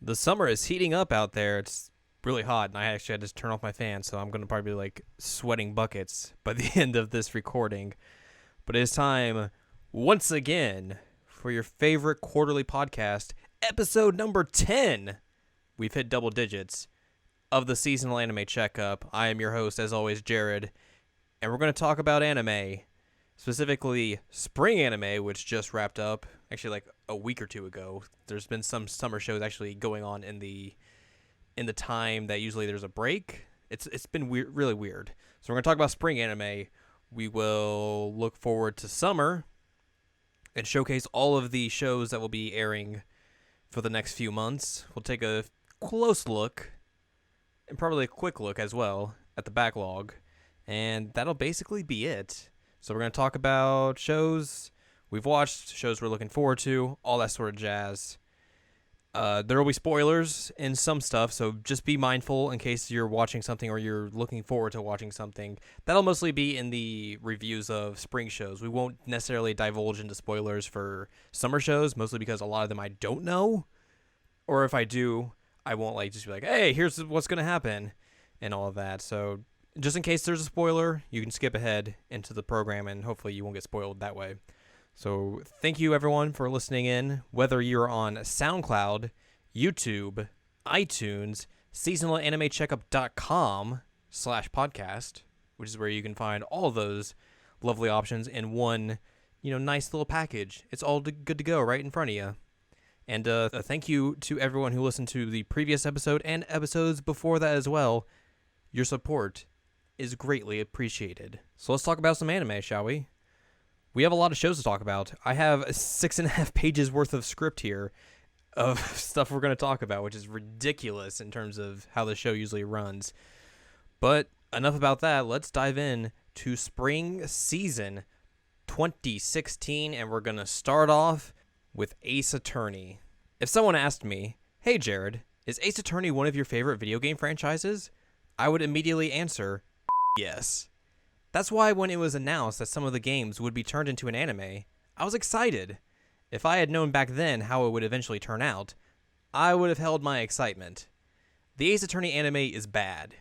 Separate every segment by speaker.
Speaker 1: The summer is heating up out there. It's really hot, and I actually had to turn off my fan, so I'm going to probably be like sweating buckets by the end of this recording. But it is time, once again, for your favorite quarterly podcast, episode number 10. We've hit double digits of the Seasonal Anime Checkup. I am your host, as always, Jared, and we're going to talk about anime, specifically spring anime, which just wrapped up, actually like a week or two ago. There's been some summer shows actually going on in the time that usually there's a break. It's been weird, really weird. So we're going to talk about spring anime. We will look forward to summer and showcase all of the shows that will be airing for the next few months. We'll take a close look, and probably a quick look as well, at the backlog. And that'll basically be it. So we're going to talk about shows we've watched, shows we're looking forward to, all that sort of jazz. There will be spoilers in some stuff, so just be mindful in case you're watching something or you're looking forward to watching something. That'll mostly be in the reviews of spring shows. We won't necessarily divulge into spoilers for summer shows, mostly because a lot of them I don't know. Or if I do, I won't just be like, hey, here's what's going to happen and all of that. So just in case there's a spoiler, you can skip ahead into the program and hopefully you won't get spoiled that way. So thank you, everyone, for listening in, whether you're on SoundCloud, YouTube, iTunes, seasonalanimecheckup.com/podcast, which is where you can find all of those lovely options in one, nice little package. It's all good to go right in front of you. And thank you to everyone who listened to the previous episode and episodes before that as well. Your support is greatly appreciated. So let's talk about some anime, shall we? We have a lot of shows to talk about. I have 6.5 pages worth of script here of stuff we're going to talk about, which is ridiculous in terms of how the show usually runs. But enough about that. Let's dive in to spring season 2016, and we're going to start off with Ace Attorney. If someone asked me, hey Jared, is Ace Attorney one of your favorite video game franchises? I would immediately answer, yes. That's why when it was announced that some of the games would be turned into an anime, I was excited. If I had known back then how it would eventually turn out, I would have held my excitement. The Ace Attorney anime is bad.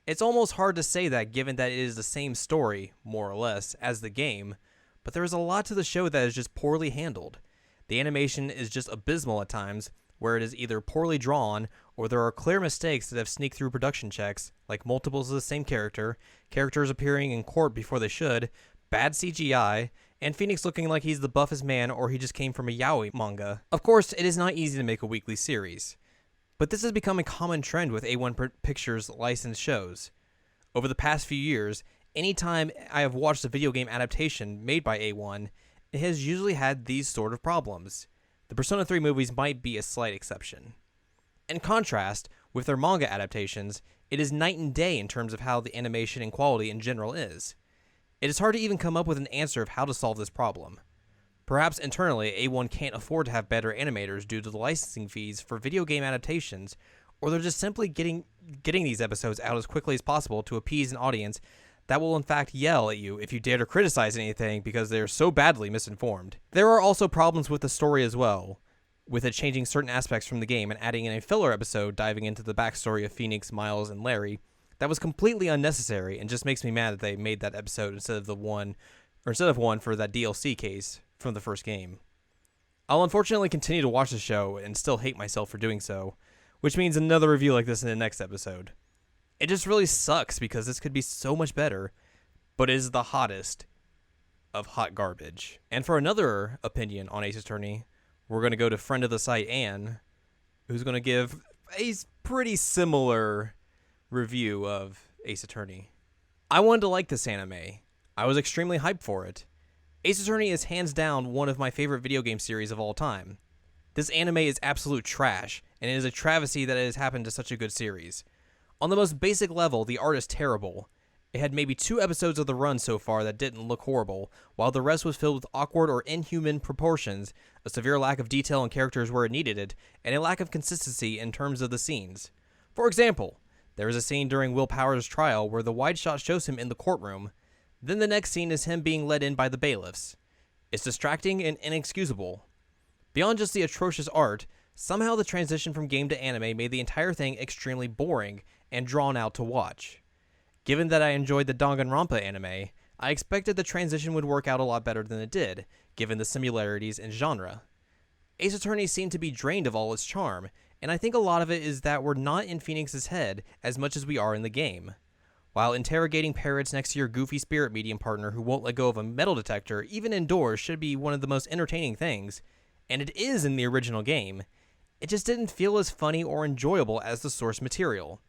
Speaker 1: It's almost hard to say that given that it is the same story, more or less, as the game, but there is a lot to the show that is just poorly handled. The animation is just abysmal at times, where it is either poorly drawn or there are clear mistakes that have sneaked through production checks, like multiples of the same character, characters appearing in court before they should, bad CGI, and Phoenix looking like he's the buffest man or he just came from a yaoi manga. Of course, it is not easy to make a weekly series, but this has become a common trend with A1 Pictures licensed shows. Over the past few years, anytime I have watched a video game adaptation made by A1, it has usually had these sort of problems. The Persona 3 movies might be a slight exception. In contrast, with their manga adaptations, it is night and day in terms of how the animation and quality in general is. It is hard to even come up with an answer of how to solve this problem. Perhaps internally, A1 can't afford to have better animators due to the licensing fees for video game adaptations, or they're just simply getting these episodes out as quickly as possible to appease an audience that will in fact yell at you if you dare to criticize anything because they're so badly misinformed. There are also problems with the story as well, with it changing certain aspects from the game and adding in a filler episode diving into the backstory of Phoenix, Miles, and Larry that was completely unnecessary and just makes me mad that they made that episode instead of one for that DLC case from the first game. I'll unfortunately continue to watch the show and still hate myself for doing so, which means another review like this in the next episode. It just really sucks because this could be so much better, but it is the hottest of hot garbage. And for another opinion on Ace Attorney, we're going to go to friend of the site, Anne, who's going to give a pretty similar review of Ace Attorney. I wanted to like this anime. I was extremely hyped for it. Ace Attorney is hands down one of my favorite video game series of all time. This anime is absolute trash, and it is a travesty that it has happened to such a good series. On the most basic level, the art is terrible. It had maybe 2 episodes of the run so far that didn't look horrible, while the rest was filled with awkward or inhuman proportions, a severe lack of detail in characters where it needed it, and a lack of consistency in terms of the scenes. For example, there is a scene during Will Power's trial where the wide shot shows him in the courtroom. Then the next scene is him being led in by the bailiffs. It's distracting and inexcusable. Beyond just the atrocious art, Somehow the transition from game to anime made the entire thing extremely boring and drawn out to watch. Given that I enjoyed the Danganronpa anime, I expected the transition would work out a lot better than it did, given the similarities in genre. Ace Attorney seemed to be drained of all its charm, and I think a lot of it is that we're not in Phoenix's head as much as we are in the game. While interrogating parrots next to your goofy spirit medium partner who won't let go of a metal detector, even indoors, should be one of the most entertaining things, and it is in the original game, it just didn't feel as funny or enjoyable as the source material.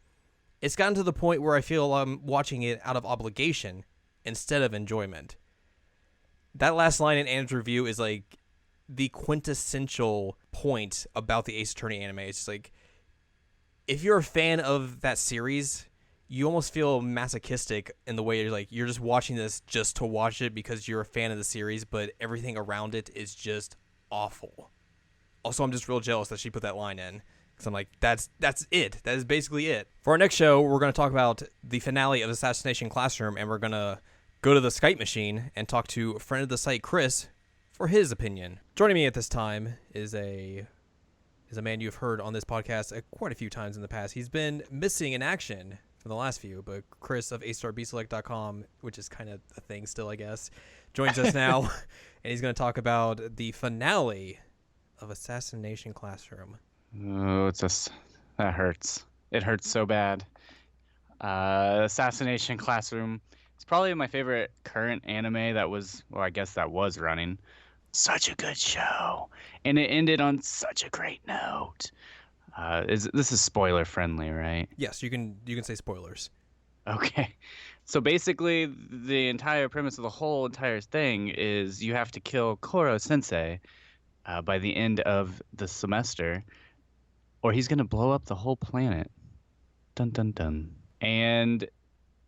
Speaker 1: It's gotten to the point where I feel I'm watching it out of obligation instead of enjoyment. That last line in Anna's review is like the quintessential point about the Ace Attorney anime. It's just like, if you're a fan of that series, you almost feel masochistic in the way you're just watching this just to watch it because you're a fan of the series, but everything around it is just awful. Also, I'm just real jealous that she put that line in. Because I'm like, that's it. That is basically it. For our next show, we're going to talk about the finale of Assassination Classroom, and we're going to go to the Skype machine and talk to a friend of the site, Chris, for his opinion. Joining me at this time is a man you've heard on this podcast quite a few times in the past. He's been missing in action for the last few, but Chris of astarbselect.com, which is kind of a thing still, I guess, joins us now, and he's going to talk about the finale of Assassination Classroom.
Speaker 2: Oh, that hurts. It hurts so bad. Assassination Classroom. It's probably my favorite current anime I guess that was running. Such a good show, and it ended on such a great note. This is spoiler friendly, right?
Speaker 1: Yes, you can say spoilers.
Speaker 2: Okay. So basically, the entire premise of the whole entire thing is you have to kill Koro Sensei by the end of the semester, or he's going to blow up the whole planet. Dun, dun, dun. And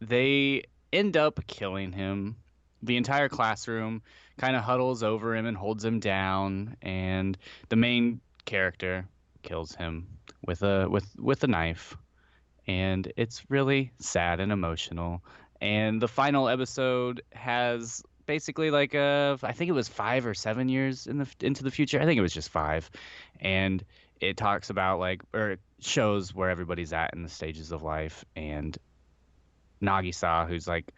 Speaker 2: they end up killing him. The entire classroom kind of huddles over him and holds him down, and the main character kills him with a knife. And it's really sad and emotional. And the final episode has basically like I think it was 5 or 7 years into the future. I think it was just 5. And it talks about or it shows where everybody's at in the stages of life, and Nagisa, who's like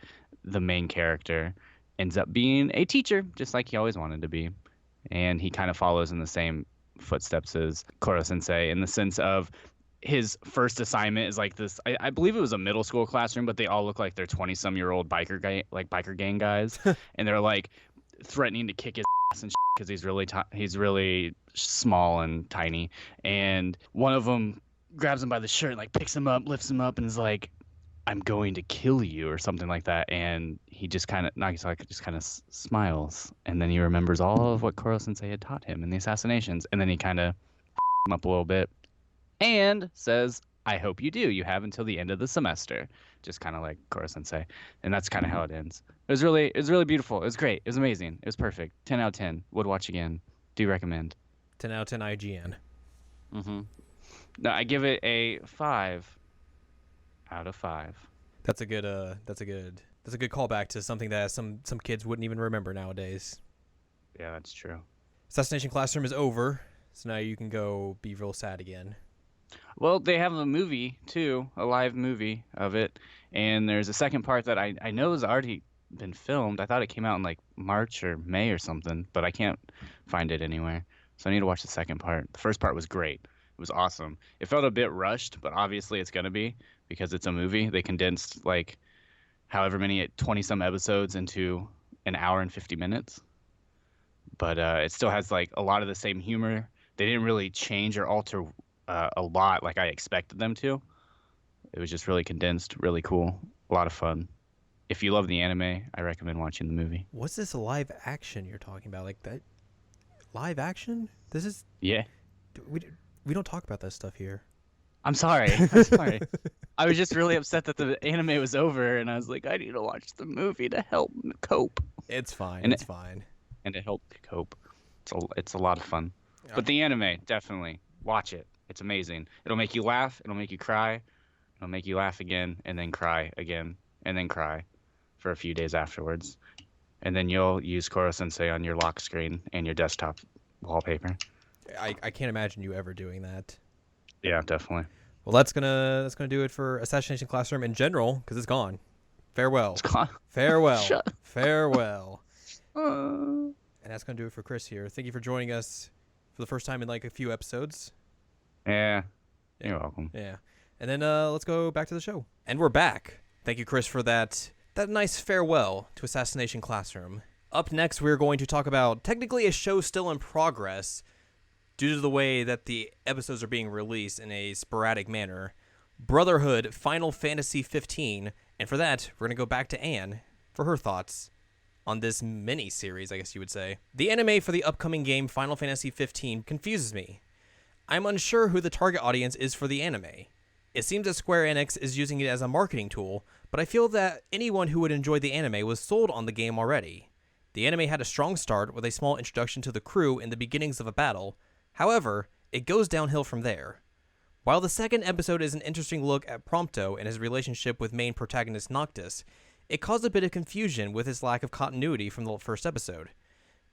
Speaker 2: the main character, ends up being a teacher just like he always wanted to be. And he kind of follows in the same footsteps as Koro Sensei in the sense of his first assignment is like this. I believe it was a middle school classroom, but they all look like they're 20-some-year-old biker gang guys, and they're like threatening to kick his ass and because he's really small and tiny. And one of them grabs him by the shirt, like picks him up, lifts him up, and is like, "I'm going to kill you," or something like that. And he just kind of smiles, and then he remembers all of what Koro Sensei had taught him in the assassinations, and then he kind of him up a little bit and says, "I hope you do. You have until the end of the semester." Just kind of like Koro Sensei. And that's kind of how it ends. It was really beautiful. It was great. It was amazing. It was perfect. 10 out of 10. Would watch again. Do recommend.
Speaker 1: 10 out of 10 IGN.
Speaker 2: Mm-hmm. No, I give it a 5 out of 5.
Speaker 1: That's a good callback to something that some kids wouldn't even remember nowadays.
Speaker 2: Yeah, that's true.
Speaker 1: Assassination Classroom is over, so now you can go be real sad again.
Speaker 2: Well, they have a movie, too, a live movie of it, and there's a second part that I know has already been filmed. I thought it came out in like March or May or something, but I can't find it anywhere, so I need to watch the second part. The first part was great. It was awesome. It felt a bit rushed, but obviously it's going to be because it's a movie. They condensed like however many 20-some episodes into an hour and 50 minutes, but it still has like a lot of the same humor. They didn't really change or alter a lot like I expected them to. It was just really condensed, really cool, a lot of fun. If you love the anime, I recommend watching the movie.
Speaker 1: What's this live action you're talking about? Like that live action? This is
Speaker 2: Yeah.
Speaker 1: We don't talk about that stuff here.
Speaker 2: I'm sorry. I was just really upset that the anime was over, and I was like, I need to watch the movie to help cope.
Speaker 1: It's fine.
Speaker 2: And
Speaker 1: it's fine.
Speaker 2: And to help cope. It's a lot of fun. But the anime, definitely watch it. It's amazing. It'll make you laugh. It'll make you cry. It'll make you laugh again, and then cry again, and then cry for a few days afterwards. And then you'll use Koro Sensei on your lock screen and your desktop wallpaper.
Speaker 1: I can't imagine you ever doing that.
Speaker 2: Yeah, definitely.
Speaker 1: Well, that's gonna do it for Assassination Classroom in general, because it's gone. Farewell.
Speaker 2: It's gone.
Speaker 1: Farewell.
Speaker 2: Shut.
Speaker 1: Farewell.
Speaker 2: Uh,
Speaker 1: And that's gonna do it for Chris here. Thank you for joining us for the first time in like a few episodes.
Speaker 2: yeah. You're welcome.
Speaker 1: Yeah. And then let's go back to the show. And we're back. Thank you, Chris, for that nice farewell to Assassination Classroom. Up next, we're going to talk about technically a show still in progress due to the way that the episodes are being released in a sporadic manner. Brotherhood Final Fantasy 15. And for that, we're going to go back to Anne for her thoughts on this mini-series, I guess you would say. The anime for the upcoming game Final Fantasy 15 confuses me. I'm unsure who the target audience is for the anime. It seems that Square Enix is using it as a marketing tool, but I feel that anyone who would enjoy the anime was sold on the game already. The anime had a strong start with a small introduction to the crew in the beginnings of a battle. However, it goes downhill from there. While the second episode is an interesting look at Prompto and his relationship with main protagonist Noctis, it caused a bit of confusion with its lack of continuity from the first episode.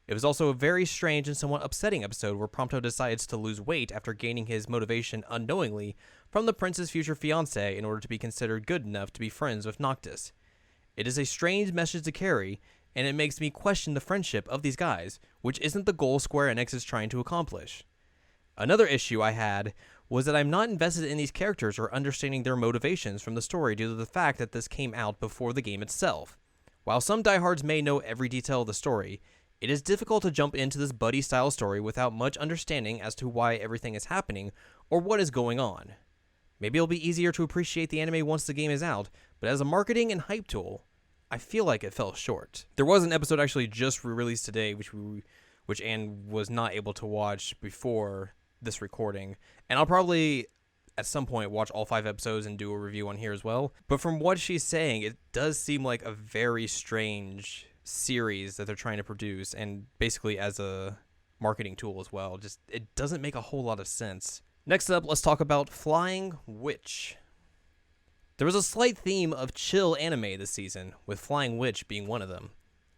Speaker 1: It was also a very strange and somewhat upsetting episode where Prompto decides to lose weight after gaining his motivation unknowingly from the prince's future fiancée in order to be considered good enough to be friends with Noctis. It is a strange message to carry, and it makes me question the friendship of these guys, which isn't the goal Square Enix is trying to accomplish. Another issue I had was that I'm not invested in these characters or understanding their motivations from the story due to the fact that this came out before the game itself. While some diehards may know every detail of the story, it is difficult to jump into this buddy-style story without much understanding as to why everything is happening or what is going on. Maybe it'll be easier to appreciate the anime once the game is out, but as a marketing and hype tool, I feel like it fell short. There was an episode actually just released today, which Anne was not able to watch before this recording, and I'll probably at some point watch all 5 episodes and do a review on here as well. But from what she's saying, it does seem like a very strange series that they're trying to produce, and basically as a marketing tool as well. Just it doesn't make a whole lot of sense. Next up, let's talk about Flying Witch. There was a slight theme of chill anime this season, with Flying Witch being one of them.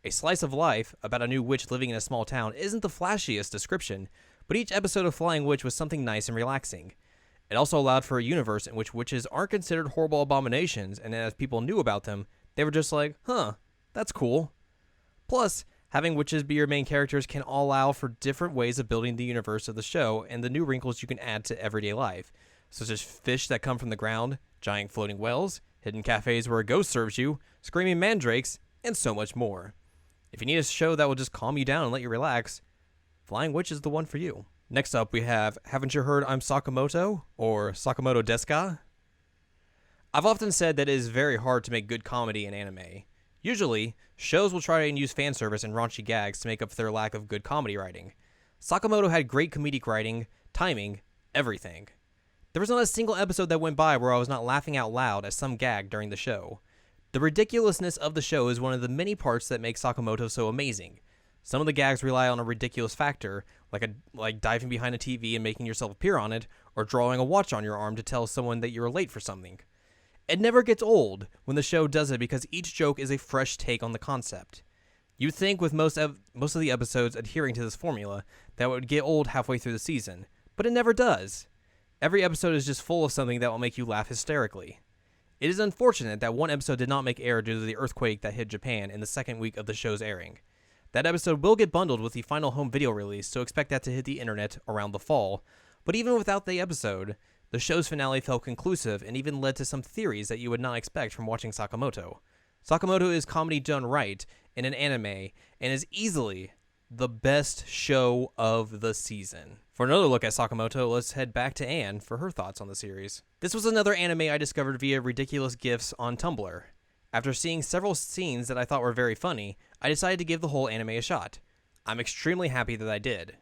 Speaker 1: A slice of life about a new witch living in a small town isn't the flashiest description, but each episode of Flying Witch was something nice and relaxing. It also allowed for a universe in which witches aren't considered horrible abominations, and as people knew about them, they were just like, huh, that's cool. Plus, having witches be your main characters can allow for different ways of building the universe of the show and the new wrinkles you can add to everyday life, such as fish that come from the ground, giant floating wells, hidden cafes where a ghost serves you, screaming mandrakes, and so much more. If you need a show that will just calm you down and let you relax, Flying Witch is the one for you. Next up, we have Haven't You Heard I'm Sakamoto, or Sakamoto Desu Ka? I've often said that it is very hard to make good comedy in anime. Usually, shows will try and use fan service and raunchy gags to make up for their lack of good comedy writing. Sakamoto had great comedic writing, timing, everything. There was not a single episode that went by where I was not laughing out loud at some gag during the show. The ridiculousness of the show is one of the many parts that make Sakamoto so amazing. Some of the gags rely on a ridiculous factor, like diving behind a TV and making yourself appear on it, or drawing a watch on your arm to tell someone that you're late for something. It never gets old when the show does it because each joke is a fresh take on the concept. You'd think with most of the episodes adhering to this formula that it would get old halfway through the season, but it never does. Every episode is just full of something that will make you laugh hysterically. It is unfortunate that one episode did not make air due to the earthquake that hit Japan in the second week of the show's airing. That episode will get bundled with the final home video release, so expect that to hit the internet around the fall. But even without the episode, the show's finale felt conclusive and even led to some theories that you would not expect from watching Sakamoto. Sakamoto is comedy done right in an anime and is easily the best show of the season. For another look at Sakamoto, let's head back to Anne for her thoughts on the series. This was another anime I discovered via ridiculous GIFs on Tumblr. After seeing several scenes that I thought were very funny, I decided to give the whole anime a shot. I'm extremely happy that I did.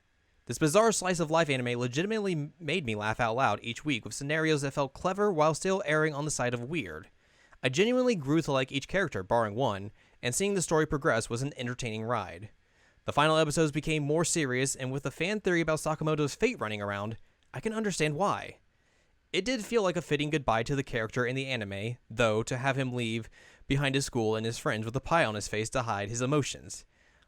Speaker 1: This bizarre slice of life anime legitimately made me laugh out loud each week with scenarios that felt clever while still erring on the side of weird. I genuinely grew to like each character, barring one, and seeing the story progress was an entertaining ride. The final episodes became more serious, and with the fan theory about Sakamoto's fate running around, I can understand why. It did feel like a fitting goodbye to the character in the anime, though, to have him leave behind his school and his friends with a pie on his face to hide his emotions.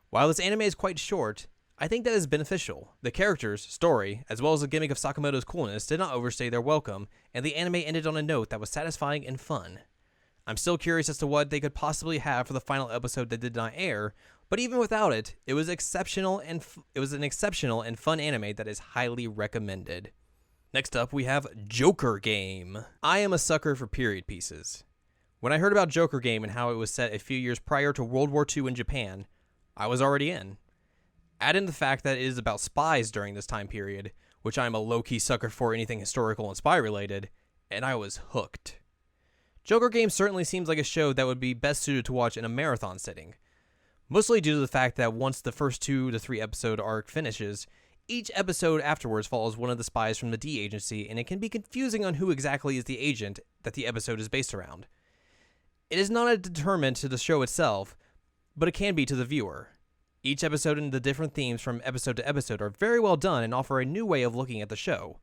Speaker 1: While this anime is quite short, I think that is beneficial. The characters, story, as well as the gimmick of Sakamoto's coolness did not overstay their welcome, and the anime ended on a note that was satisfying and fun. I'm still curious as to what they could possibly have for the final episode that did not air, but even without it, it was an exceptional and fun anime that is highly recommended. Next up, we have Joker Game. I am a sucker for period pieces. When I heard about Joker Game and how it was set a few years prior to World War II in Japan, I was already in. Add in the fact that it is about spies during this time period, which I'm a low-key sucker for anything historical and spy-related, and I was hooked. Joker Game certainly seems like a show that would be best suited to watch in a marathon setting, mostly due to the fact that once the first 2 to 3 episode arc finishes, each episode afterwards follows one of the spies from the D agency, and it can be confusing on who exactly is the agent that the episode is based around. It is not a deterrent to the show itself, but it can be to the viewer. Each episode and the different themes from episode to episode are very well done and offer a new way of looking at the show.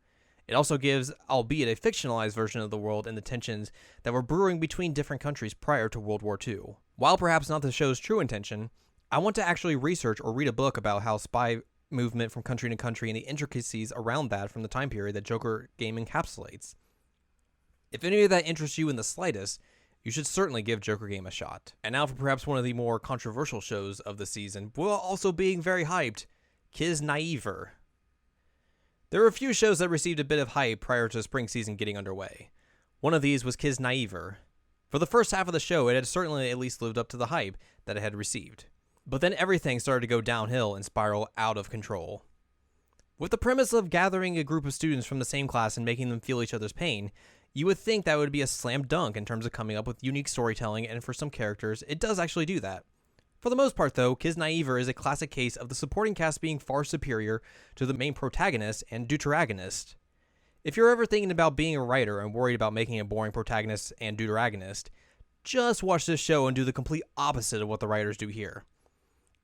Speaker 1: It also gives, albeit a fictionalized version of the world and the tensions that were brewing between different countries prior to World War II. While perhaps not the show's true intention, I want to actually research or read a book about how spy movement from country to country and the intricacies around that from the time period that Joker Game encapsulates. If any of that interests you in the slightest, you should certainly give Joker Game a shot. And now for perhaps one of the more controversial shows of the season, while also being very hyped, Kiznaiver. There were a few shows that received a bit of hype prior to spring season getting underway. One of these was Kiznaiver. For the first half of the show, it had certainly at least lived up to the hype that it had received. But then everything started to go downhill and spiral out of control. With the premise of gathering a group of students from the same class and making them feel each other's pain, you would think that would be a slam dunk in terms of coming up with unique storytelling, and for some characters, it does actually do that. For the most part, though, Kiznaiver is a classic case of the supporting cast being far superior to the main protagonist and deuteragonist. If you're ever thinking about being a writer and worried about making a boring protagonist and deuteragonist, just watch this show and do the complete opposite of what the writers do here.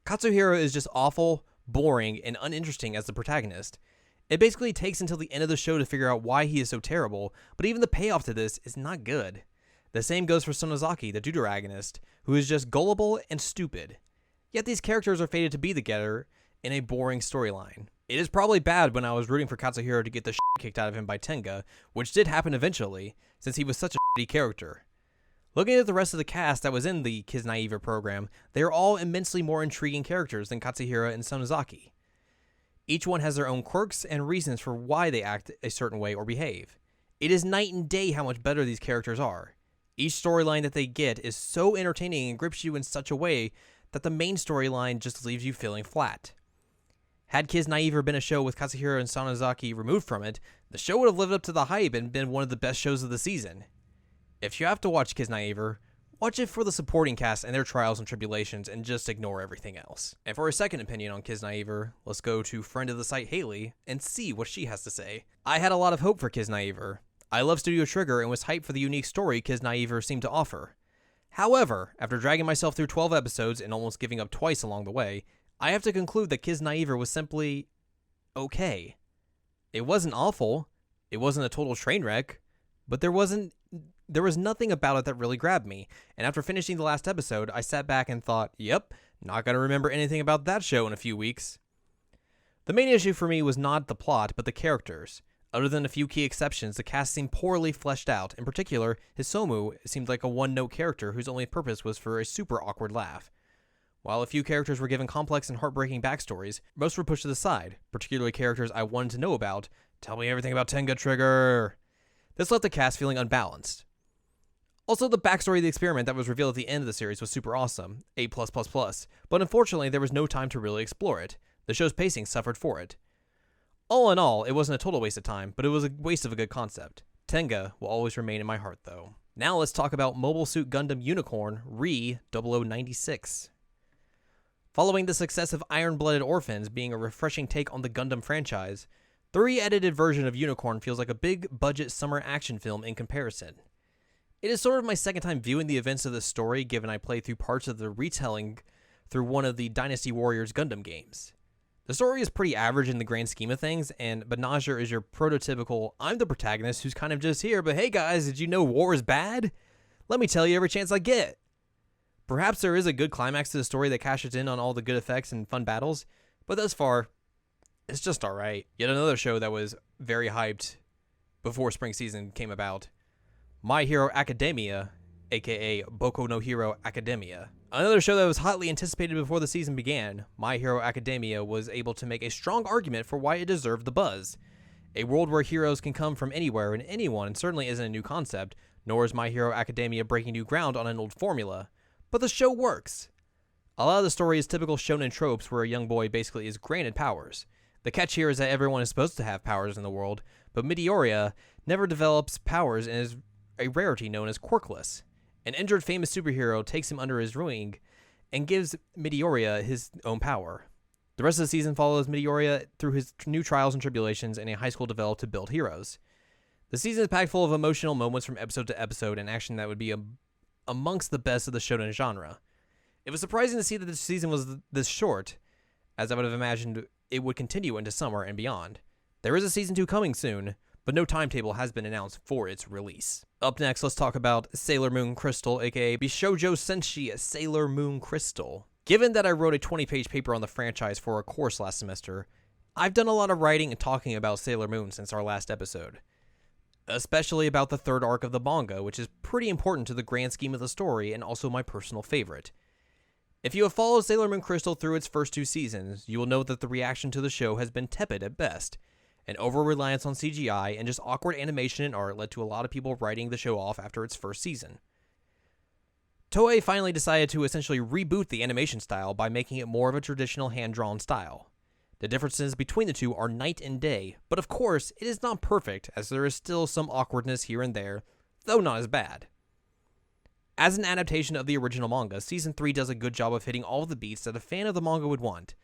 Speaker 1: Katsuhiro is just awful, boring, and uninteresting as the protagonist. It basically takes until the end of the show to figure out why he is so terrible, but even the payoff to this is not good. The same goes for Sonozaki, the deuteragonist, who is just gullible and stupid. Yet these characters are fated to be together in a boring storyline. It is probably bad when I was rooting for Katsuhiro to get the shit kicked out of him by Tenga, which did happen eventually, since he was such a shitty character. Looking at the rest of the cast that was in the Kiznaiver program, they are all immensely more intriguing characters than Katsuhiro and Sonozaki. Each one has their own quirks and reasons for why they act a certain way or behave. It is night and day how much better these characters are. Each storyline that they get is so entertaining and grips you in such a way that the main storyline just leaves you feeling flat. Had Kiznaiver been a show with Katsuhiro and Sonozaki removed from it, the show would have lived up to the hype and been one of the best shows of the season. If you have to watch Kiznaiver, watch it for the supporting cast and their trials and tribulations and just ignore everything else. And for a second opinion on Kiznaiver, let's go to friend of the site Haley and see what she has to say. I had a lot of hope for Kiznaiver. I love Studio Trigger and was hyped for the unique story Kiznaiver seemed to offer. However, after dragging myself through 12 episodes and almost giving up twice along the way, I have to conclude that Kiznaiver was simply okay. It wasn't awful, it wasn't a total train wreck, but there was nothing about it that really grabbed me, and after finishing the last episode, I sat back and thought, yep, not gonna remember anything about that show in a few weeks. The main issue for me was not the plot, but the characters. Other than a few key exceptions, the cast seemed poorly fleshed out. In particular, Hisomu seemed like a one-note character whose only purpose was for a super awkward laugh. While a few characters were given complex and heartbreaking backstories, most were pushed to the side, particularly characters I wanted to know about. Tell me everything about Tenga Trigger! This left the cast feeling unbalanced. Also, the backstory of the experiment that was revealed at the end of the series was super awesome, A+++, but unfortunately there was no time to really explore it. The show's pacing suffered for it. All in all, it wasn't a total waste of time, but it was a waste of a good concept. Tenga will always remain in my heart, though. Now let's talk about Mobile Suit Gundam Unicorn Re-0096. Following the success of Iron-Blooded Orphans being a refreshing take on the Gundam franchise, the re-edited version of Unicorn feels like a big-budget summer action film in comparison. It is sort of my second time viewing the events of this story, given I played through parts of the retelling through one of the Dynasty Warriors Gundam games. The story is pretty average in the grand scheme of things, and Banagher is your prototypical, I'm the protagonist who's kind of just here, but hey guys, did you know war is bad? Let me tell you every chance I get. Perhaps there is a good climax to the story that cashes in on all the good effects and fun battles, But thus far, it's just alright. Yet another show that was very hyped before spring season came about. My Hero Academia, aka Boku no Hero Academia. Another show that was hotly anticipated before the season began, My Hero Academia was able to make a strong argument for why it deserved the buzz. A world where heroes can come from anywhere and anyone certainly isn't a new concept, nor is My Hero Academia breaking new ground on an old formula. But the show works. A lot of the story is typical shonen tropes where a young boy basically is granted powers. The catch here is that everyone is supposed to have powers in the world, but Midoriya never develops powers and is a rarity known as quirkless. An injured famous superhero takes him under his wing and gives Midoriya his own power. The rest of the season follows Midoriya through his new trials and tribulations in a high school developed to build heroes. The season is packed full of emotional moments from episode to episode and action that would be amongst the best of the shonen genre. It was surprising to see that this season was this short, as I would have imagined it would continue into summer and beyond. There is a season 2 coming soon, but no timetable has been announced for its release. Up next, let's talk about Sailor Moon Crystal, aka Bishoujo Senshi Sailor Moon Crystal. Given that I wrote a 20-page paper on the franchise for a course last semester, I've done a lot of writing and talking about Sailor Moon since our last episode. Especially about the third arc of the manga, which is pretty important to the grand scheme of the story and also my personal favorite. If you have followed Sailor Moon Crystal through its first 2 seasons, you will know that the reaction to the show has been tepid at best. An over-reliance on CGI and just awkward animation and art led to a lot of people writing the show off after its first season. Toei finally decided to essentially reboot the animation style by making it more of a traditional hand-drawn style. The differences between the two are night and day, but of course, it is not perfect, as there is still some awkwardness here and there, though not as bad. As an adaptation of the original manga, Season 3 does a good job of hitting all the beats that a fan of the manga would want,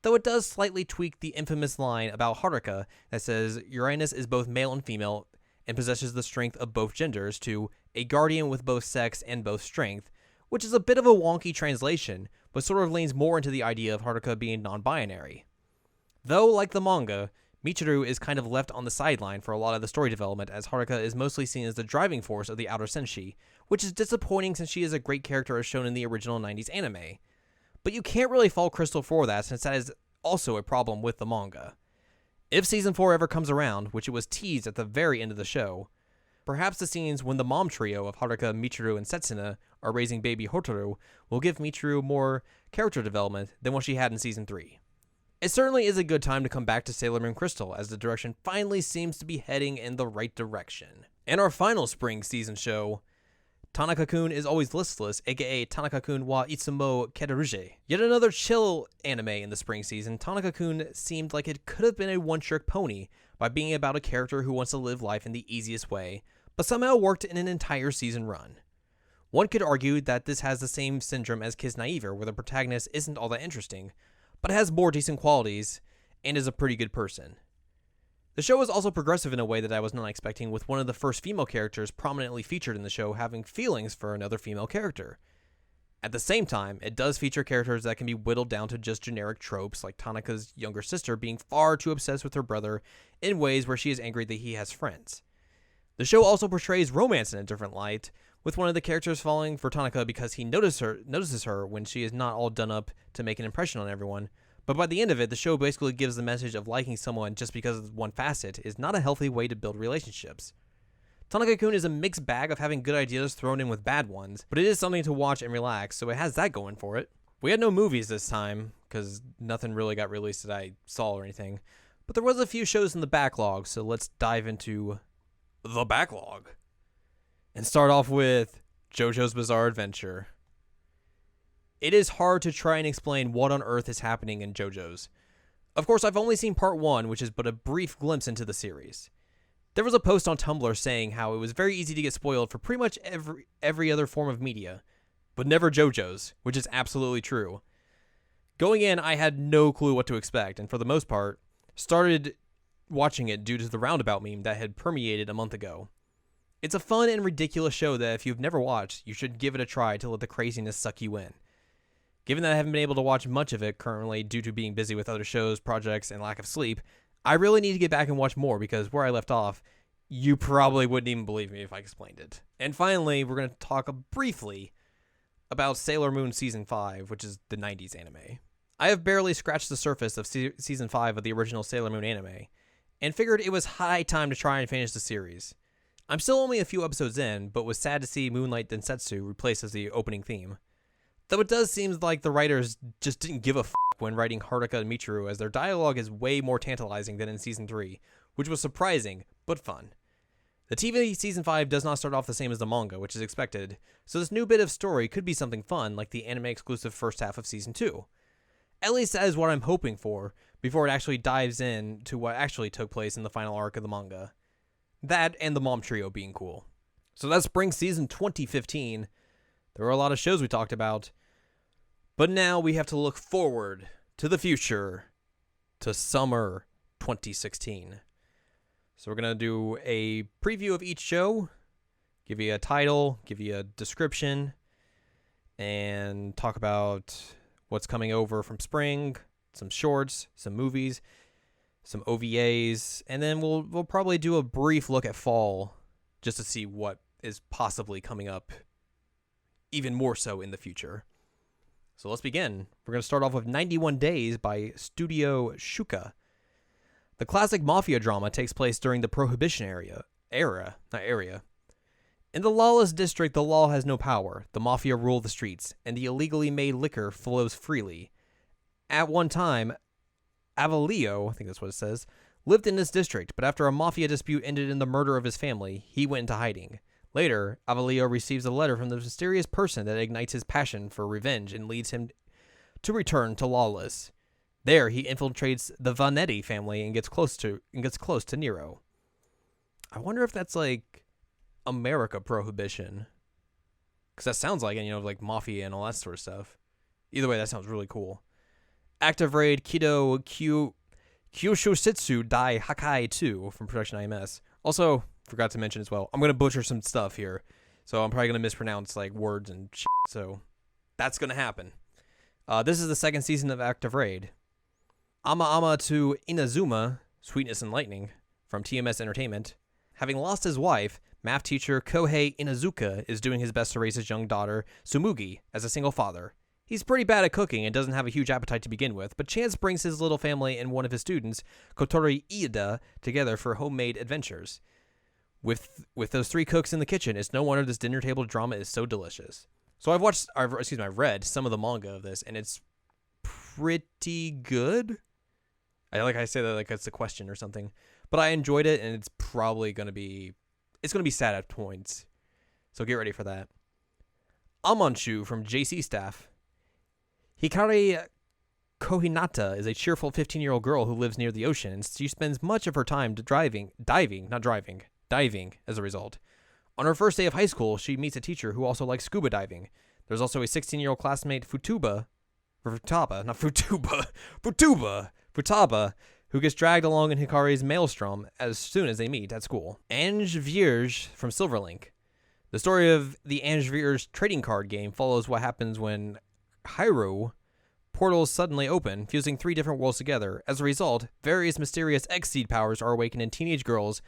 Speaker 1: though it does slightly tweak the infamous line about Haruka that says Uranus is both male and female and possesses the strength of both genders to a guardian with both sex and both strength, which is a bit of a wonky translation, but sort of leans more into the idea of Haruka being non-binary. Though, like the manga, Michiru is kind of left on the sideline for a lot of the story development, as Haruka is mostly seen as the driving force of the outer Senshi, which is disappointing since she is a great character as shown in the original 90s anime. But you can't really fault Crystal for that, since that is also a problem with the manga. If Season 4 ever comes around, which it was teased at the very end of the show, perhaps the scenes when the mom trio of Haruka, Michiru, and Setsuna are raising baby Hotaru will give Michiru more character development than what she had in Season 3. It certainly is a good time to come back to Sailor Moon Crystal, as the direction finally seems to be heading in the right direction. In our final spring season show, Tanaka-kun is always listless, aka Tanaka-kun wa Itsumo Kedaruge. Yet another chill anime in the spring season, Tanaka-kun seemed like it could have been a one-trick pony by being about a character who wants to live life in the easiest way, but somehow worked in an entire season run. One could argue that this has the same syndrome as Kiznaiver, where the protagonist isn't all that interesting, but has more decent qualities, and is a pretty good person. The show is also progressive in a way that I was not expecting, with one of the first female characters prominently featured in the show having feelings for another female character. At the same time, it does feature characters that can be whittled down to just generic tropes, like Tanaka's younger sister being far too obsessed with her brother in ways where she is angry that he has friends. The show also portrays romance in a different light, with one of the characters falling for Tanaka because he notices her when she is not all done up to make an impression on everyone, but by the end of it, the show basically gives the message of liking someone just because of one facet is not a healthy way to build relationships. Tanaka-kun is a mixed bag of having good ideas thrown in with bad ones, but it is something to watch and relax, so it has that going for it. We had no movies this time, because nothing really got released that I saw or anything, but there was a few shows in the backlog, so let's dive into the backlog. And start off with JoJo's Bizarre Adventure. It is hard to try and explain what on earth is happening in JoJo's. Of course, I've only seen part 1, which is but a brief glimpse into the series. There was a post on Tumblr saying how it was very easy to get spoiled for pretty much every other form of media, but never JoJo's, which is absolutely true. Going in, I had no clue what to expect, and for the most part, started watching it due to the roundabout meme that had permeated a month ago. It's a fun and ridiculous show that if you've never watched, you should give it a try to let the craziness suck you in. Given that I haven't been able to watch much of it currently due to being busy with other shows, projects, and lack of sleep, I really need to get back and watch more because where I left off, you probably wouldn't even believe me if I explained it. And finally, we're going to talk briefly about Sailor Moon Season 5, which is the 90s anime. I have barely scratched the surface of Season 5 of the original Sailor Moon anime, and figured it was high time to try and finish the series. I'm still only a few episodes in, but was sad to see Moonlight Densetsu replaced as the opening theme. Though it does seem like the writers just didn't give a f*** when writing Haruka and Michiru, as their dialogue is way more tantalizing than in Season 3, which was surprising, but fun. The TV Season 5 does not start off the same as the manga, which is expected, so this new bit of story could be something fun like the anime-exclusive first half of Season 2. At least that is what I'm hoping for, before it actually dives in to what actually took place in the final arc of the manga. That and the mom trio being cool. So that's Spring Season 2015. There were a lot of shows we talked about, but now we have to look forward to the future, to summer 2016. So we're going to do a preview of each show, give you a title, give you a description, and talk about what's coming over from spring, some shorts, some movies, some OVAs, and then we'll probably do a brief look at fall just to see what is possibly coming up even more so in the future. So let's begin. We're going to start off with 91 Days by Studio Shuka. The classic mafia drama takes place during the Prohibition era. In the lawless district, the law has no power. The mafia rule the streets, and the illegally made liquor flows freely. At one time, Avalio, I think that's what it says, lived in this district, but after a mafia dispute ended in the murder of his family, he went into hiding. Later, Avalio receives a letter from the mysterious person that ignites his passion for revenge and leads him to return to Lawless. There, he infiltrates the Vanetti family and gets close to Nero. I wonder if that's like America Prohibition, because that sounds like it, like mafia and all that sort of stuff. Either way, that sounds really cool. Active Raid Kido Kyoshoshitsu Dai Hakai 2 from Production IMS. Also, forgot to mention as well, I'm going to butcher some stuff here, so I'm probably going to mispronounce like words and shit, so that's going to happen. This is the second season of Active Raid. Ama Ama to Inazuma, Sweetness and Lightning, from TMS Entertainment. Having lost his wife, math teacher Kohei Inazuka is doing his best to raise his young daughter, Sumugi, as a single father. He's pretty bad at cooking and doesn't have a huge appetite to begin with, but chance brings his little family and one of his students, Kotori Iida, together for homemade adventures. With those three cooks in the kitchen, it's no wonder this dinner table drama is so delicious. So I've read some of the manga of this, and it's pretty good. I say that like it's a question or something, but I enjoyed it, and it's probably gonna be sad at points. So get ready for that. Amanchu from JC Staff. Hikari Kohinata is a cheerful 15-year-old girl who lives near the ocean, and she spends much of her time diving as a result. On her first day of high school, she meets a teacher who also likes scuba diving. There's also a 16-year-old classmate, Futaba, who gets dragged along in Hikari's maelstrom as soon as they meet at school. Ange Vierge from Silverlink. The story of the Ange Vierge trading card game follows what happens when Hyrule portals suddenly open, fusing three different worlds together. As a result, various mysterious X-Seed powers are awakened in teenage girls.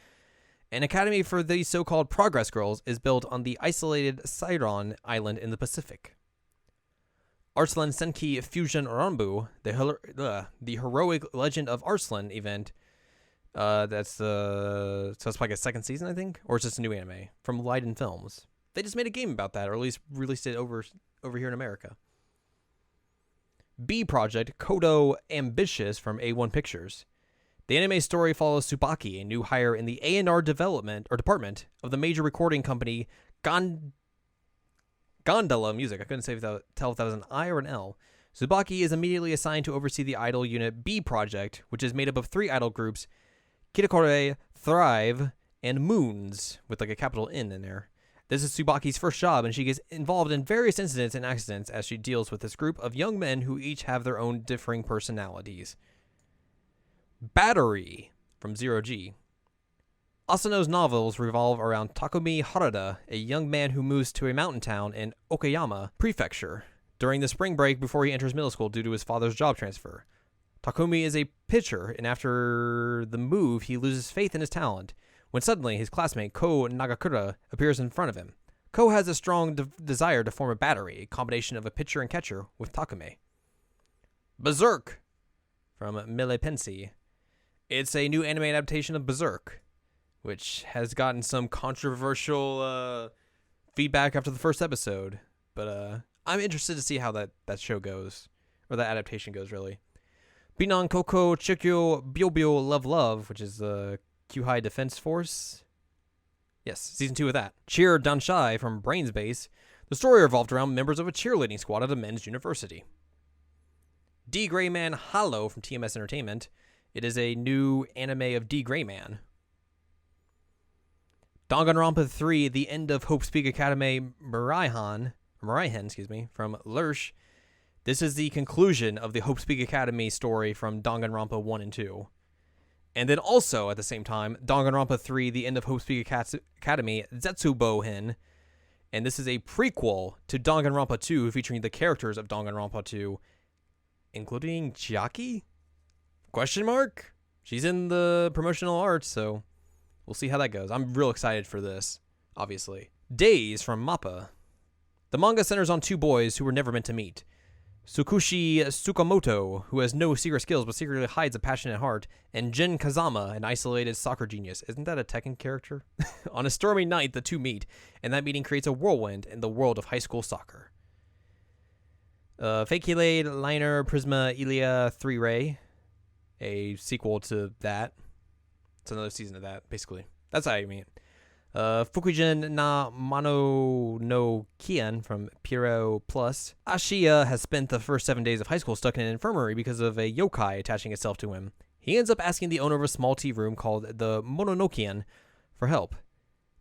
Speaker 1: An academy for these so-called Progress Girls is built on the isolated Seiron Island in the Pacific. Arslan Senki Fusion Ranbu, the heroic Legend of Arslan event. That's like a second season, I think, or it's just a new anime from Leiden Films. They just made a game about that, or at least released it over here in America. B Project Kodo Ambitious from A1 Pictures. The anime story follows Tsubaki, a new hire in the A&R department of the major recording company Gondola Music. I couldn't tell if that was an I or an L. Tsubaki is immediately assigned to oversee the idol unit B Project, which is made up of three idol groups, Kitakore, Thrive, and Moons, with like a capital N in there. This is Tsubaki's first job, and she gets involved in various incidents and accidents as she deals with this group of young men who each have their own differing personalities. Battery from Zero G. Asano's novels revolve around Takumi Harada, a young man who moves to a mountain town in Okayama Prefecture during the spring break before he enters middle school due to his father's job transfer. Takumi is a pitcher, and after the move, he loses faith in his talent, when suddenly his classmate Ko Nagakura appears in front of him. Ko has a strong desire to form a battery, a combination of a pitcher and catcher, with Takumi. Berserk from Mille Pensy. It's a new anime adaptation of Berserk, which has gotten some controversial feedback after the first episode. But I'm interested to see how that show goes, or that adaptation goes, really. Binan Koko Chikyo Byobyo Love Love, which is the Kyuhai Defense Force. Yes, season 2 of that. Cheer Danshai from Brains Base. The story revolved around members of a cheerleading squad at a men's university. D. Greyman Hollow from TMS Entertainment. It is a new anime of D. Greyman. Danganronpa 3, The End of Hope's Peak Academy Maraihan, from Lurch. This is the conclusion of the Hope's Peak Academy story from Danganronpa 1 and 2. And then also, at the same time, Danganronpa 3, The End of Hope's Peak Academy Zetsubo-hen. And this is a prequel to Danganronpa 2 featuring the characters of Danganronpa 2, including Chiaki? Question mark? She's in the promotional art, so we'll see how that goes. I'm real excited for this, obviously. Days from Mappa. The manga centers on two boys who were never meant to meet. Tsukushi Sakamoto, who has no secret skills but secretly hides a passionate heart, and Jin Kazama, an isolated soccer genius. Isn't that a Tekken character? On a stormy night, the two meet, and that meeting creates a whirlwind in the world of high school soccer. Fakilade Liner Prisma Ilia 3 Ray. A sequel to that. It's another season of that, basically. That's how you mean. Fukujin na Mano no Kian from Piro Plus. Ashiya has spent the first 7 days of high school stuck in an infirmary because of a yokai attaching itself to him. He ends up asking the owner of a small tea room called the Mononokian for help.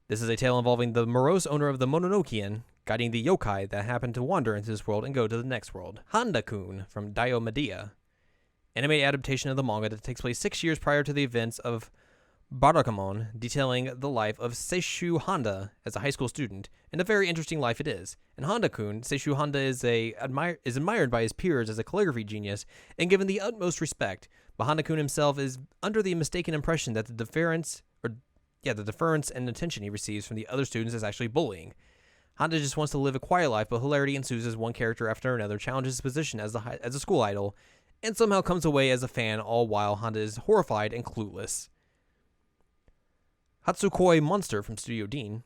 Speaker 1: This is a tale involving the morose owner of the Mononokian guiding the yokai that happen to wander into this world and go to the next world. Handa-kun from Dio Medea. Anime adaptation of the manga that takes place 6 years prior to the events of Barakamon, detailing the life of Seishu Honda as a high school student, and a very interesting life it is. In Honda-kun, Seishu Honda is admired by his peers as a calligraphy genius and given the utmost respect, but Honda-kun himself is under the mistaken impression that the deference and attention he receives from the other students is actually bullying. Honda just wants to live a quiet life, but hilarity ensues as one character after another challenges his position as a school idol, and somehow comes away as a fan, all while Honda is horrified and clueless. Hatsukoi Monster from Studio Dean.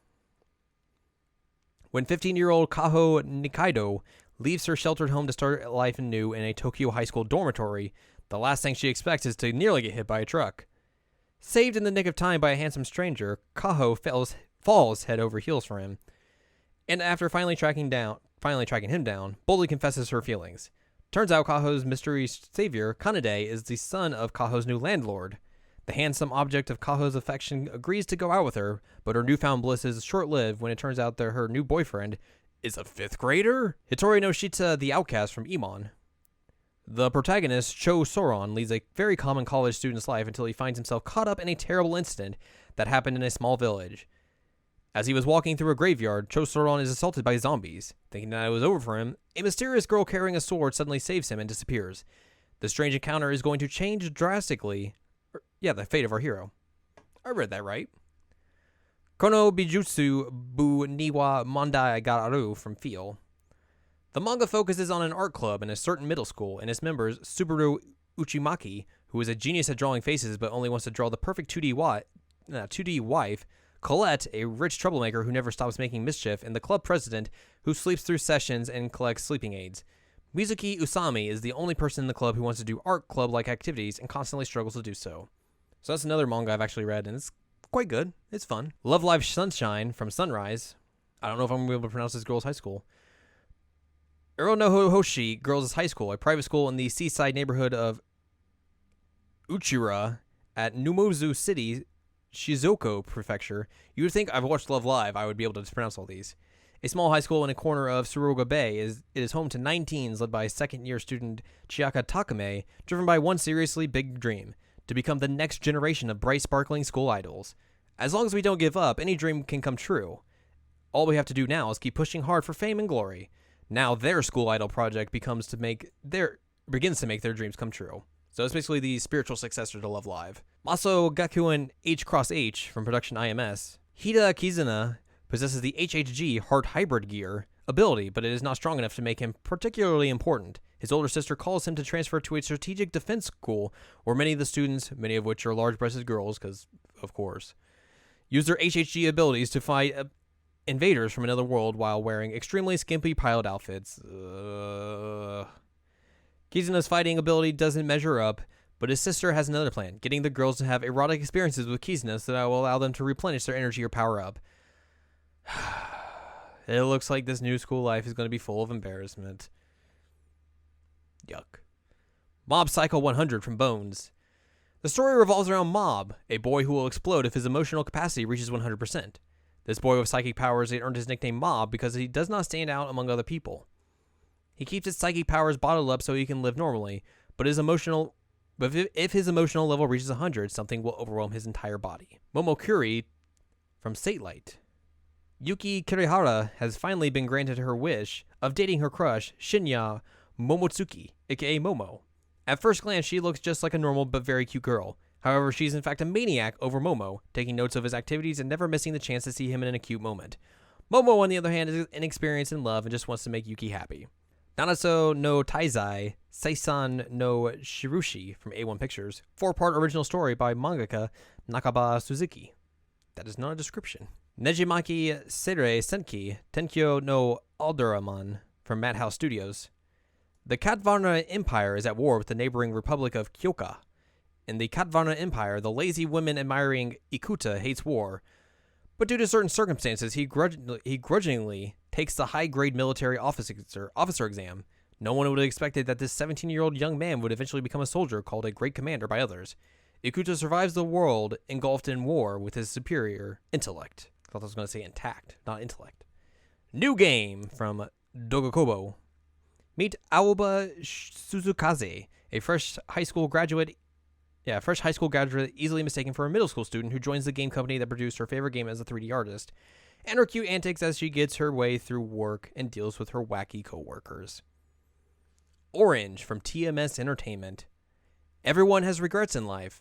Speaker 1: When 15-year-old Kaho Nikaido leaves her sheltered home to start life anew in a Tokyo high school dormitory, the last thing she expects is to nearly get hit by a truck. Saved in the nick of time by a handsome stranger, Kaho falls head over heels for him, and after finally tracking him down, boldly confesses her feelings. Turns out Kaho's mystery savior, Kanade, is the son of Kaho's new landlord. The handsome object of Kaho's affection agrees to go out with her, but her newfound bliss is short-lived when it turns out that her new boyfriend is a 5th grader? Hitori no Shita, the outcast from Emon. The protagonist, Cho Soron, leads a very common college student's life until he finds himself caught up in a terrible incident that happened in a small village. As he was walking through a graveyard, Cho Soron is assaulted by zombies. Thinking that it was over for him, a mysterious girl carrying a sword suddenly saves him and disappears. The strange encounter is going to change drastically the fate of our hero. I read that right. Kono Bijutsu Bu Niwa Mondai Gararu from Feel. The manga focuses on an art club in a certain middle school, and its members, Subaru Uchimaki, who is a genius at drawing faces but only wants to draw the perfect 2D wife, Colette, a rich troublemaker who never stops making mischief, and the club president, who sleeps through sessions and collects sleeping aids. Mizuki Usami is the only person in the club who wants to do art club-like activities and constantly struggles to do so. So that's another manga I've actually read, and it's quite good. It's fun. Love Live Sunshine from Sunrise. I don't know if I'm going to be able to pronounce this girl's high school. Uronohoshi Girls' High School, a private school in the seaside neighborhood of Uchira at Numozu City, Shizuoka Prefecture. You would think I've watched Love Live, I would be able to pronounce all these. A small high school in a corner of Suruga Bay, it is home to 9 teens led by second-year student Chiaka Takame, driven by one seriously big dream, to become the next generation of bright, sparkling school idols. As long as we don't give up, any dream can come true. All we have to do now is keep pushing hard for fame and glory. Now their school idol project begins to make their dreams come true. So it's basically the spiritual successor to Love Live. Maso Gakuen H-X-H from production IMS. Hida Kizuna possesses the HHG Heart Hybrid gear, ability, but it is not strong enough to make him particularly important. His older sister calls him to transfer to a strategic defense school where many of the students, many of which are large-breasted girls, because, of course, use their HHG abilities to fight invaders from another world while wearing extremely skimpy pilot outfits. Kizuna's fighting ability doesn't measure up, but his sister has another plan, getting the girls to have erotic experiences with Kizuna so that will allow them to replenish their energy or power up. It looks like this new school life is going to be full of embarrassment. Yuck. Mob Psycho 100 from Bones. The story revolves around Mob, a boy who will explode if his emotional capacity reaches 100%. This boy with psychic powers earned his nickname Mob because he does not stand out among other people. He keeps his psychic powers bottled up so he can live normally, but if his emotional level reaches 100, something will overwhelm his entire body. Momokuri from Satelight. Yuki Kirihara has finally been granted her wish of dating her crush, Shinya Momotsuki, aka Momo. At first glance, she looks just like a normal but very cute girl. However, she's in fact a maniac over Momo, taking notes of his activities and never missing the chance to see him in a cute moment. Momo, on the other hand, is inexperienced in love and just wants to make Yuki happy. Nanaso no Taizai, Seisan no Shirushi from A1 Pictures, 4-part original story by mangaka Nakaba Suzuki. That is not a description. Nejimaki Seirei Senki, Tenkyo no Alderaman from Madhouse Studios. The Katvarna Empire is at war with the neighboring Republic of Kyoka. In the Katvarna Empire, the lazy women-admiring Ikuta hates war, but due to certain circumstances, he grudgingly takes the high-grade military officer exam. No one would have expected that this 17-year-old young man would eventually become a soldier called a great commander by others. Ikuta survives the world engulfed in war with his superior intellect. I thought I was going to say intact, not intellect. New game from Dogakobo. Meet Aoba Suzukaze, a fresh high school graduate easily mistaken for a middle school student who joins the game company that produced her favorite game as a 3D artist, and her cute antics as she gets her way through work and deals with her wacky coworkers. Orange from TMS Entertainment. Everyone has regrets in life,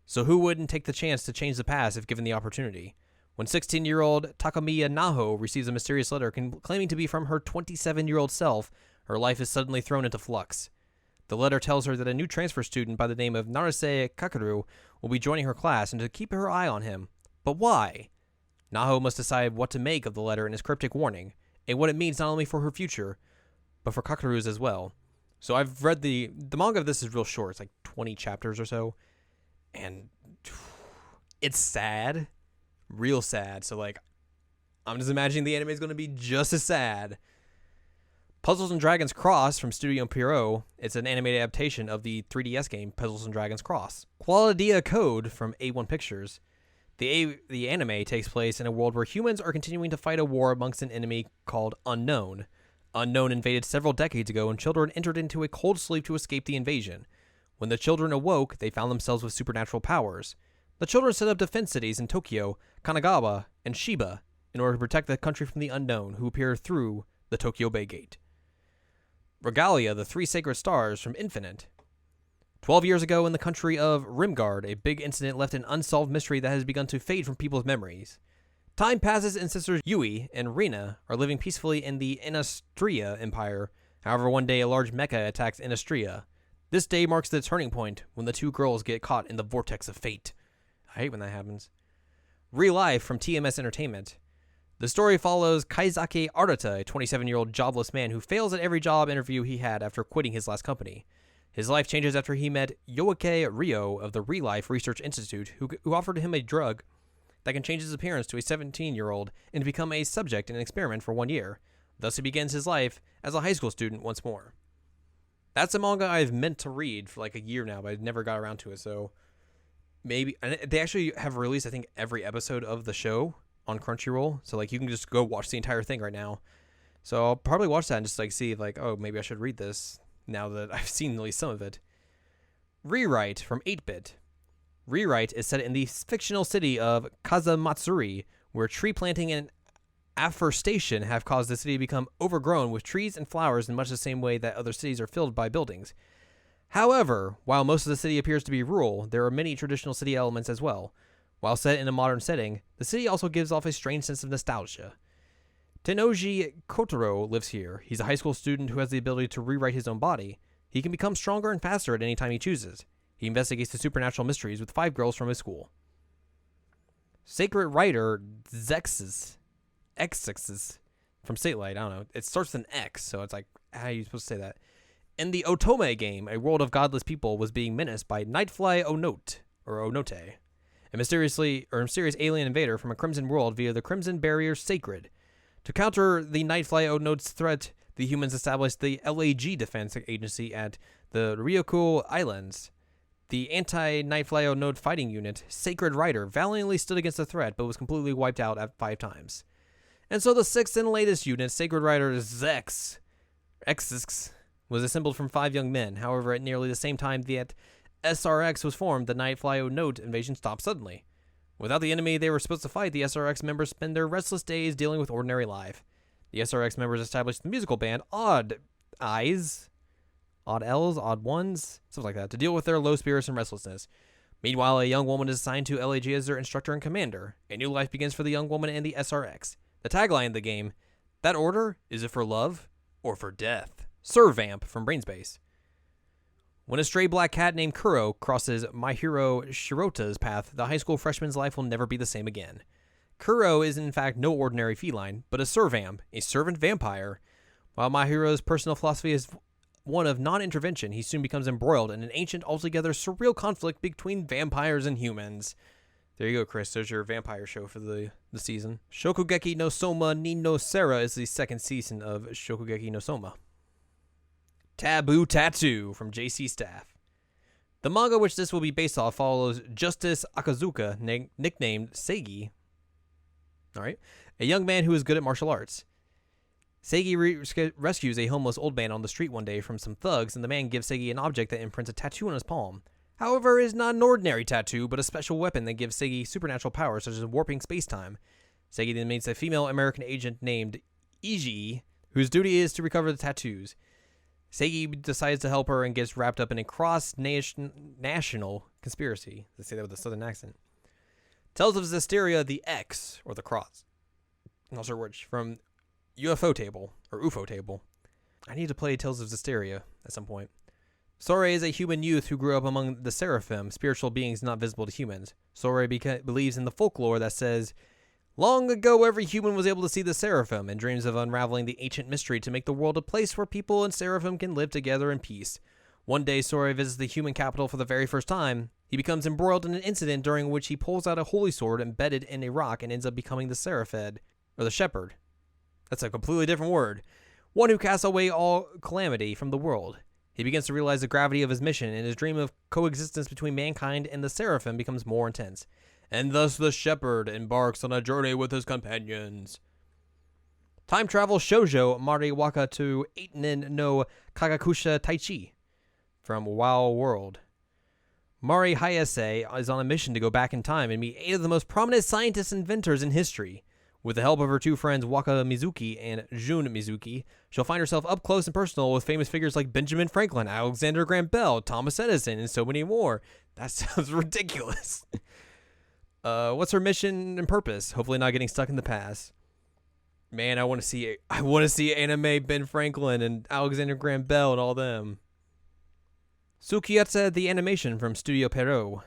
Speaker 1: so who wouldn't take the chance to change the past if given the opportunity? When 16-year-old Takamiya Naho receives a mysterious letter claiming to be from her 27-year-old self, her life is suddenly thrown into flux. The letter tells her that a new transfer student by the name of Narase Kakeru will be joining her class and to keep her eye on him. But why? Naho must decide what to make of the letter and its cryptic warning, and what it means not only for her future, but for Kakeru's as well. So I've read the manga of this is real short. It's like 20 chapters or so, and it's sad. Real sad. So, like, I'm just imagining the anime is going to be just as sad. Puzzles and Dragons Cross from Studio Pierrot. It's an animated adaptation of the 3DS game Puzzles and Dragons Cross. Qualidea Code from A1 Pictures. The anime takes place in a world where humans are continuing to fight a war amongst an enemy called Unknown. Unknown invaded several decades ago, and children entered into a cold sleep to escape the invasion. When the children awoke, they found themselves with supernatural powers. The children set up defense cities in Tokyo, Kanagawa, and Shiba in order to protect the country from the unknown who appear through the Tokyo Bay Gate. Regalia, the Three Sacred Stars from Infinite. 12 years ago in the country of Rimgard, a big incident left an unsolved mystery that has begun to fade from people's memories. Time passes and sisters Yui and Rina are living peacefully in the Inastria Empire. However, one day a large mecha attacks Inastria. This day marks the turning point when the two girls get caught in the vortex of fate. I hate when that happens. Real Life from TMS Entertainment. The story follows Kaizaki Arata, a 27-year-old jobless man who fails at every job interview he had after quitting his last company. His life changes after he met Yoake Ryo of the Real Life Research Institute, who offered him a drug that can change his appearance to a 17-year-old and become a subject in an experiment for 1 year. Thus he begins his life as a high school student once more. That's a manga I've meant to read for like a year now, but I never got around to it, so maybe. And they actually have released, I think, every episode of the show on Crunchyroll, so like you can just go watch the entire thing right now. So I'll probably watch that and just like see like, oh, maybe I should read this now that I've seen at least some of it. Rewrite from 8-Bit. Rewrite is set in the fictional city of Kazamatsuri, where tree planting and afforestation have caused the city to become overgrown with trees and flowers in much the same way that other cities are filled by buildings. However, while most of the city appears to be rural, there are many traditional city elements as well. While set in a modern setting, the city also gives off a strange sense of nostalgia. Tennoji Kotaro lives here. He's a high school student who has the ability to rewrite his own body. He can become stronger and faster at any time he chooses. He investigates the supernatural mysteries with 5 girls from his school. Sacred Writer X's from Satellite. I don't know. It starts with an X, so it's like, how are you supposed to say that? In the Otome game, a world of godless people was being menaced by Nightfly Onote, a mysterious alien invader from a Crimson world via the Crimson Barrier Sacred. To counter the Nightfly Onote's threat, the humans established the LAG defense agency at the Ryukyu Islands. The anti-Nightfly Onote fighting unit, Sacred Rider, valiantly stood against the threat, but was completely wiped out at 5 times. And so the 6th and latest unit, Sacred Rider X's, was assembled from 5 young men. However, at nearly the same time that SRX was formed, the Nightfly Onote invasion stopped suddenly. Without the enemy they were supposed to fight, the SRX members spend their restless days dealing with ordinary life. The SRX members established the musical band Odd Eyes, Odd L's, Odd Ones, stuff like that, to deal with their low spirits and restlessness. Meanwhile, a young woman is assigned to LAG as their instructor and commander. A new life begins for the young woman and the SRX. The tagline of the game, that order, is it for love or for death? Sir Vamp from Brainspace. When a stray black cat named Kuro crosses My Hero Shirota's path, the high school freshman's life will never be the same again. Kuro is in fact no ordinary feline, but a servamp, a servant vampire. While My Hero's personal philosophy is one of non-intervention, he soon becomes embroiled in an ancient, altogether surreal conflict between vampires and humans. There you go, Chris. There's your vampire show for the season. Shokugeki no Soma ni no Sera is the 2nd season of Shokugeki no Soma. Taboo Tattoo from JC Staff. The manga which this will be based off follows Justice Akazuka, nicknamed Seigi. Alright. A young man who is good at martial arts. Seigi rescues a homeless old man on the street one day from some thugs, and the man gives Seigi an object that imprints a tattoo on his palm. However, it is not an ordinary tattoo, but a special weapon that gives Seigi supernatural powers such as warping space-time. Seigi then meets a female American agent named Iji, whose duty is to recover the tattoos. Seigi decides to help her and gets wrapped up in a cross-national conspiracy. Let's say that with a southern accent. Tales of Zestiria, the X, or the Cross. I'm not sure which. From UFO Table, or UFO Table. I need to play Tales of Zestiria at some point. Sore is a human youth who grew up among the seraphim, spiritual beings not visible to humans. Sore believes in the folklore that says, long ago every human was able to see the seraphim and dreams of unraveling the ancient mystery to make the world a place where people and seraphim can live together in peace. One day, Sore visits the human capital for the very first time. He becomes embroiled in an incident during which he pulls out a holy sword embedded in a rock and ends up becoming the Seraphed, or the Shepherd. That's a completely different word. One who casts away all calamity from the world. He begins to realize the gravity of his mission, and his dream of coexistence between mankind and the Seraphim becomes more intense. And thus the Shepherd embarks on a journey with his companions. Time travel shoujo Mari Waka to Eitenin no Kagakusha Taichi from WoW World. Mari Hayase is on a mission to go back in time and meet 8 of the most prominent scientists and inventors in history. With the help of her 2 friends Waka Mizuki and Jun Mizuki, she'll find herself up close and personal with famous figures like Benjamin Franklin, Alexander Graham Bell, Thomas Edison, and so many more. That sounds ridiculous. What's her mission and purpose? Hopefully not getting stuck in the past. Man, I want to see anime Ben Franklin and Alexander Graham Bell and all them. Tsukiyatsu the Animation from Studio Pierrot.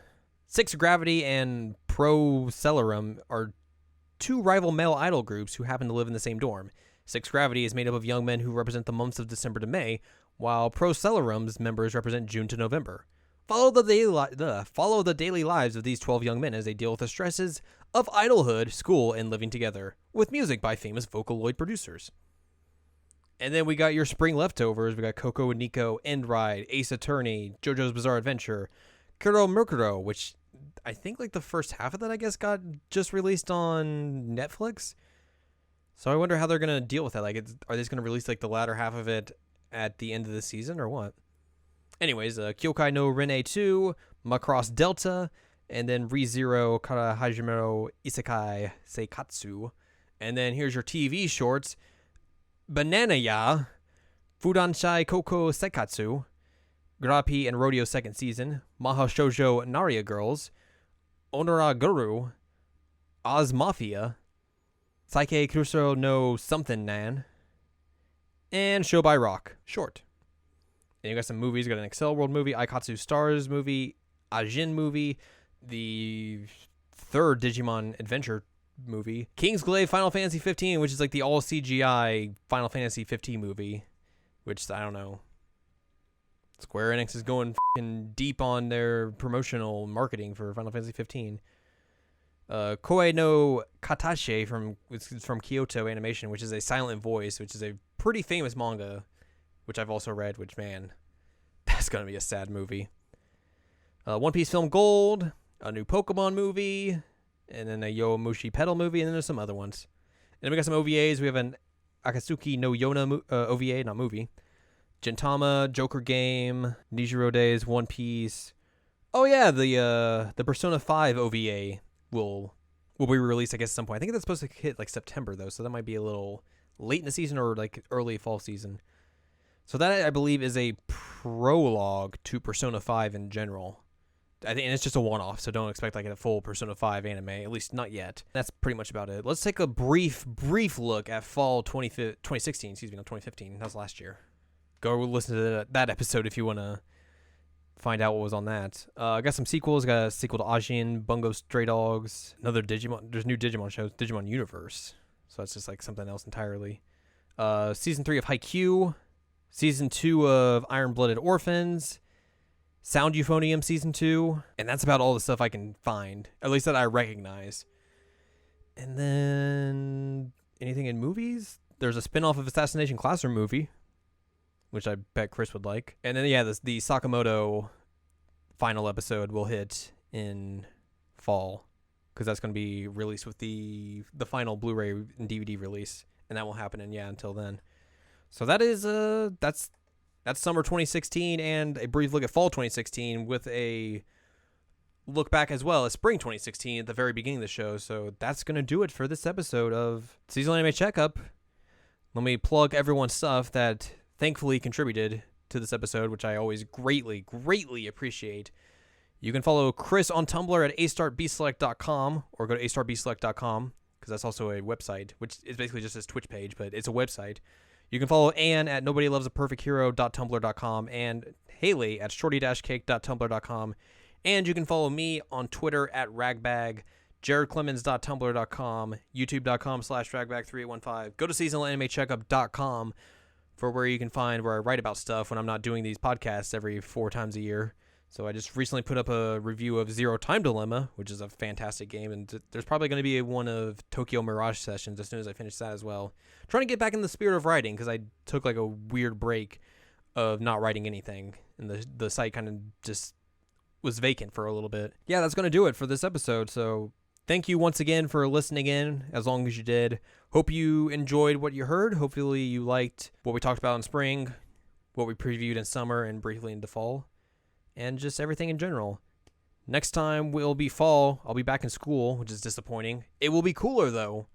Speaker 1: 6 Gravity and Pro Celerum are 2 rival male idol groups who happen to live in the same dorm. 6 Gravity is made up of young men who represent the months of December to May, while Pro Celerum's members represent June to November. Follow the daily lives of these 12 young men as they deal with the stresses of idolhood, school, and living together, with music by famous Vocaloid producers. And then we got your spring leftovers. We got Coco and Nico, End Ride, Ace Attorney, JoJo's Bizarre Adventure, Kuro Mercuro, which I think like the first half of that, I guess, got just released on Netflix. So I wonder how they're going to deal with that. Like, are they just going to release like the latter half of it at the end of the season or what? Anyways, Kyokai no Rene 2, Macross Delta, and then ReZero Kara Hajimero Isekai Seikatsu. And then here's your TV shorts. Banana Ya, Fudanshai Koko Seikatsu, Grapi and Rodeo 2nd Season, Maha Shoujo Naria Girls, Onora Guru, Oz Mafia, Saike Kurosuro no Something Nan, and Show by Rock, short. And you got some movies. You got an Excel World movie, Aikatsu Stars movie, Ajin movie, the third Digimon Adventure movie, Kingsglaive Final Fantasy 15, which is like the all CGI Final Fantasy 15 movie, which I don't know. Square Enix is going deep on their promotional marketing for Final Fantasy 15. Koe no Katashi from Kyoto Animation, which is a silent voice, which is a pretty famous manga, which I've also read, which, man, that's going to be a sad movie. One Piece Film Gold, a new Pokemon movie, and then a Yowamushi Pedal movie, and then there's some other ones. And then we got some OVAs. We have an Akatsuki no Yona OVA, not movie. Gintama, Joker Game, Nijiro Days, One Piece. Oh yeah, the Persona 5 OVA will be released, I guess, at some point. I think that's supposed to hit like September though, so that might be a little late in the season or like early fall season. So that, I believe, is a prologue to Persona 5 in general. I think, and it's just a one-off, so don't expect like a full Persona 5 anime, at least not yet. That's pretty much about it. Let's take a brief look at fall 2016, not 2015. That was last year. Go listen to that episode if you want to find out what was on that. I got some sequels. Got a sequel to Ajin, Bungo Stray Dogs, another Digimon. There's new Digimon shows, Digimon Universe. So that's just like something else entirely. Season 3 of Haikyuu, Season 2 of Iron Blooded Orphans, Sound Euphonium Season 2, and that's about all the stuff I can find, at least that I recognize. And then anything in movies? There's a spin-off of Assassination Classroom movie, which I bet Chris would like. And then, yeah, the Sakamoto final episode will hit in fall, because that's going to be released with the final Blu-ray and DVD release, and that won't happen until then. So that is that's summer 2016 and a brief look at fall 2016 with a look back as well as spring 2016 at the very beginning of the show. So that's going to do it for this episode of Seasonal Anime Checkup. Let me plug everyone's stuff that thankfully contributed to this episode, which I always greatly appreciate. You can follow Chris on Tumblr at astartbselect.com or go to astartbselect.com, because that's also a website, which is basically just his Twitch page, but it's a website. You can follow Ann at nobodylovesaperfecthero.tumblr.com and Haley at shorty-cake.tumblr.com. And you can follow me on Twitter at ragbag, jaredclemens.tumblr.com, youtube.com/ragbag3815. Go to seasonalanimecheckup.com for where you can find where I write about stuff when I'm not doing these podcasts every 4 times a year. So I just recently put up a review of Zero Time Dilemma, which is a fantastic game, and there's probably going to be one of Tokyo Mirage Sessions as soon as I finish that as well. I'm trying to get back in the spirit of writing, because I took like a weird break of not writing anything, and the site kind of just was vacant for a little bit. Yeah, that's going to do it for this episode, so thank you once again for listening in, as long as you did. Hope you enjoyed what you heard. Hopefully you liked what we talked about in spring, what we previewed in summer, and briefly into fall, and just everything in general. Next time will be fall. I'll be back in school, which is disappointing. It will be cooler, though,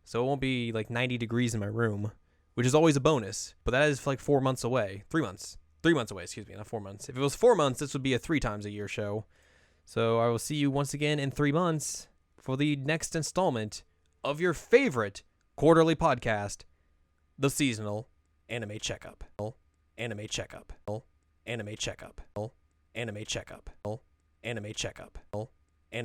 Speaker 1: so it won't be like 90 degrees in my room, which is always a bonus, but that is like 4 months away. 3 months. 3 months away, excuse me, not 4 months. If it was 4 months, this would be a 3 times a year show. So I will see you once again in 3 months for the next installment of your favorite quarterly podcast, the Seasonal Anime Checkup. Anime Checkup. Anime Checkup. Anime Checkup. Anime Checkup.